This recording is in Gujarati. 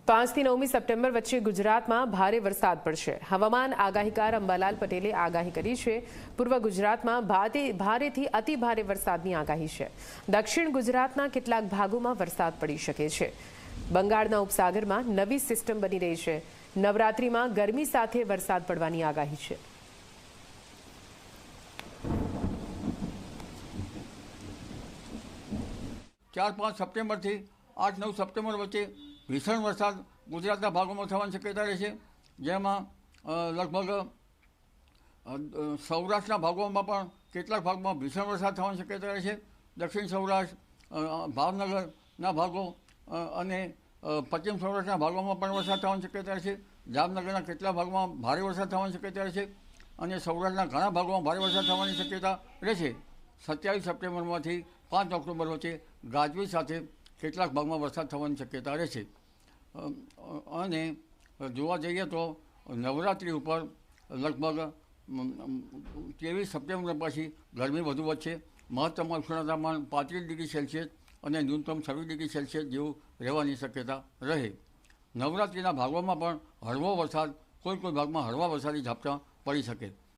5 થી 9 સપ્ટેમ્બર વચ્ચે ગુજરાતમાં ભારે વરસાદ પડશે. હવામાન આગાહીકાર અંબાલાલ પટેલે આગાહી કરી છે. પૂર્વ ગુજરાતમાં ભારેથી અતિ ભારે વરસાદની આગાહી છે. દક્ષિણ ગુજરાતના કેટલાક ભાગોમાં વરસાદ પડી શકે છે. બંગાળના ઉપસાગરમાં નવી સિસ્ટમ બની રહી છે. નવરાત્રિમાં ગરમી સાથે વરસાદ પડવાની આગાહી છે. ચાર 5 સપ્ટેમ્બરથી 8-9 સપ્ટેમ્બર વચ્ચે ભીષણ વરસાદ ગુજરાતના ભાગોમાં થવાની શક્યતા રહેશે, જેમાં લગભગ સૌરાષ્ટ્રના ભાગોમાં પણ કેટલાક ભાગમાં ભીષણ વરસાદ થવાની શક્યતા રહેશે. દક્ષિણ સૌરાષ્ટ્ર, ભાવનગરના ભાગો અને પશ્ચિમ સૌરાષ્ટ્રના ભાગોમાં પણ વરસાદ થવાની શક્યતા રહેશે. જામનગરના કેટલાક ભાગમાં ભારે વરસાદ થવાની શક્યતા રહેશે અને સૌરાષ્ટ્રના ઘણા ભાગોમાં ભારે વરસાદ થવાની શક્યતા રહેશે. 27 સપ્ટેમ્બરમાંથી 5 ઓક્ટોબર વચ્ચે ગાજવીજ સાથે કેટલાક ભાગમાં વરસાદ થવાની શક્યતા રહેશે. અને જોવા જઈએ તો નવરાત્રિ ઉપર લગભગ 23 સપ્ટેમ્બર પછી ગરમી વધુ વધશે. મહત્તમ ઉષ્ણતામાન 35 ડિગ્રી સેલ્સિયસ અને ન્યૂનતમ 26 ડિગ્રી સેલ્સિયસ જેવું રહેવાની શક્યતા રહે. નવરાત્રિના ભાગોમાં પણ હળવો વરસાદ, કોઈ ભાગમાં હળવા વરસાદી ઝાપટા પડી શકે.